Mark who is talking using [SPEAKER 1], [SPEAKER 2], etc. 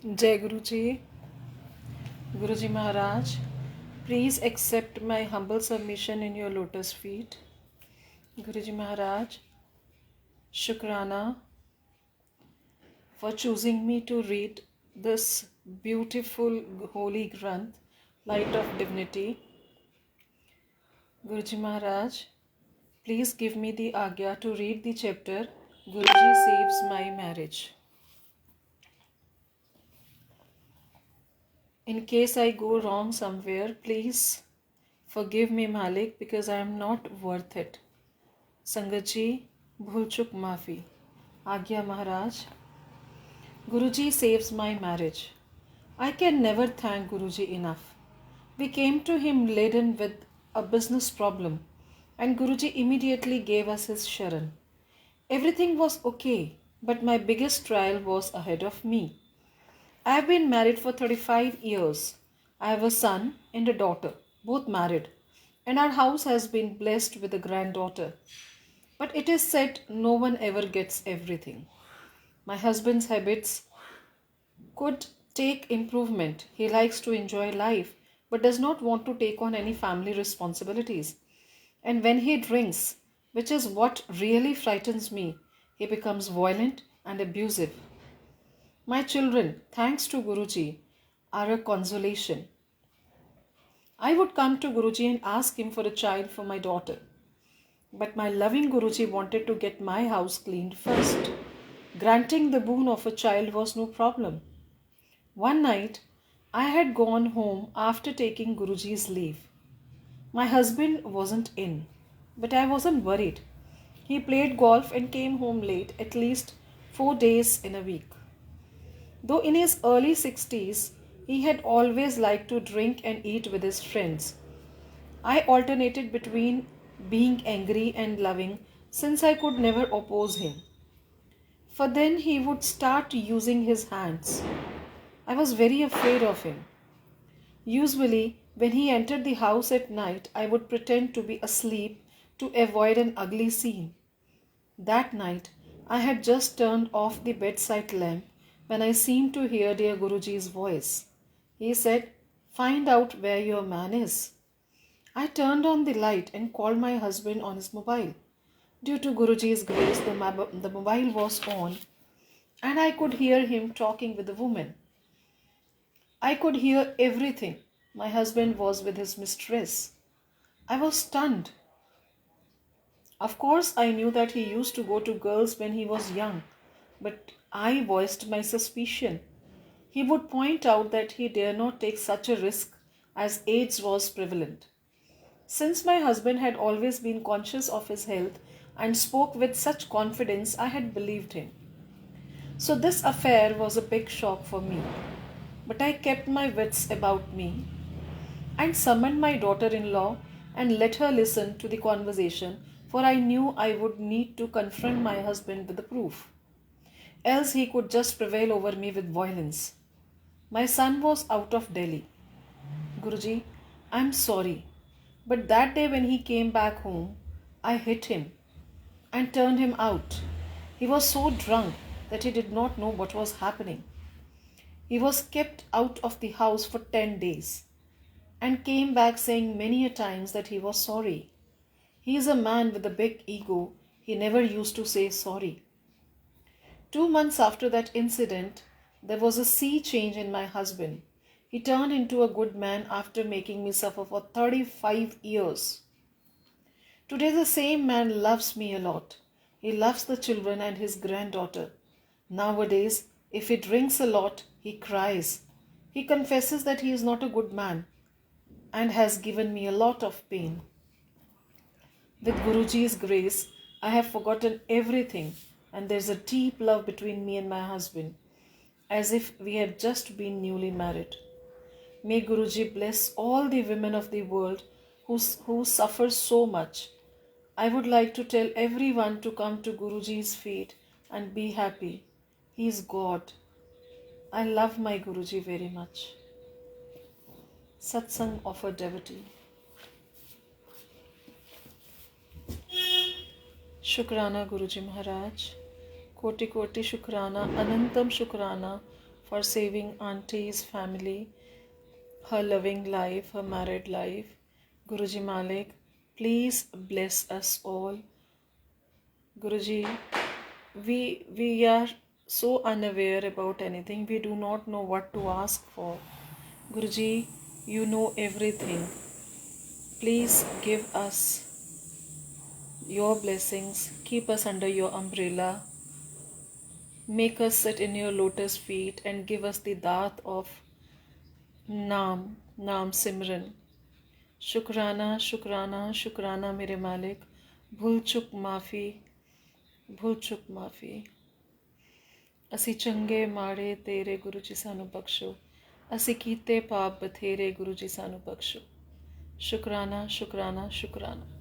[SPEAKER 1] Jai Guruji, Guruji Maharaj, please accept my humble submission in your lotus feet. Guruji Maharaj, Shukrana for choosing me to read this beautiful holy Granth, Light of Divinity. Guruji Maharaj, please give me the agya to read the chapter Guruji Saves My Marriage. In case I go wrong somewhere, please forgive me, Malik, because I am not worth it. संगत जी भूल चुक माफ़ी. Agya Maharaj, Guruji saves my marriage. I can never thank Guruji enough. We came to him laden with a business problem, and Guruji immediately gave us his Sharan. Everything was okay, but my biggest trial was ahead of me. I have been married for 35 years. I have a son and a daughter, both married, and our house has been blessed with a granddaughter. But it is said no one ever gets everything. My husband's habits could take improvement. He likes to enjoy life but does not want to take on any family responsibilities. And when he drinks, which is what really frightens me, he becomes violent and abusive. My children, thanks to Guruji, are a consolation. I would come to Guruji and ask him for a child for my daughter. But my loving Guruji wanted to get my house cleaned first. Granting the boon of a child was no problem. One night, I had gone home after taking Guruji's leave. My husband wasn't in, but I wasn't worried. He played golf and came home late, at least 4 days in a week. Though in his early 60s, he had always liked to drink and eat with his friends. I alternated between being angry and loving since I could never oppose him. For then he would start using his hands. I was very afraid of him. Usually, when he entered the house at night, I would pretend to be asleep to avoid an ugly scene. That night, I had just turned off the bedside lamp when I seemed to hear dear Guruji's voice. He said, "Find out where your man is." I turned on the light and called my husband on his mobile. Due to Guruji's grace, the mobile was on and I could hear him talking with the woman. I could hear everything. My husband was with his mistress. I was stunned. Of course, I knew that he used to go to girls when he was young, but I voiced my suspicion. He would point out that he dare not take such a risk as AIDS was prevalent. Since my husband had always been conscious of his health and spoke with such confidence, I had believed him. So this affair was a big shock for me. But I kept my wits about me and summoned my daughter in law and let her listen to the conversation, for I knew I would need to confront my husband with the proof. Else he could just prevail over me with violence. My son was out of Delhi. Guruji, I am sorry, but that day when he came back home, I hit him and turned him out. He was so drunk that he did not know what was happening. He was kept out of the house for 10 days and came back saying many a times that he was sorry. He is a man with a big ego. He never used to say sorry. 2 months after that incident, there was a sea change in my husband. He turned into a good man after making me suffer for 35 years. Today, the same man loves me a lot. He loves the children and his granddaughter. Nowadays, if he drinks a lot, he cries. He confesses that he is not a good man and has given me a lot of pain. With Guruji's grace, I have forgotten everything, and there's a deep love between me and my husband, as if we had just been newly married. May Guruji bless all the women of the world who suffer so much. I would like to tell everyone to come to Guruji's feet and be happy. He is God. I love my Guruji very much. Satsang of a devotee. Shukrana Guruji Maharaj. Koti Koti Shukrana, Anantam Shukrana for saving Auntie's family, her loving life, her married life. Guruji Malik, please bless us all. Guruji, we are so unaware about anything. We do not know what to ask for. Guruji, you know everything. Please give us your blessings. Keep us under your umbrella. Make us sit in your lotus feet and give us the daat of Naam Simran. शुक्राना शुक्राना शुक्राना मेरे मालिक, भूल चुक माफ़ी। ਅਸੀਂ ਚੰਗੇ ਮਾੜੇ ਤੇਰੇ ਗੁਰੂ ਜੀ ਸਾਨੂੰ ਬਖਸ਼ੋ, ਅਸੀਂ ਕੀਤੇ ਪਾਪ ਬਥੇਰੇ ਗੁਰੂ ਜੀ ਸਾਨੂੰ ਬਖਸ਼ੋ। शुक्राना शुक्राना शुक्राना।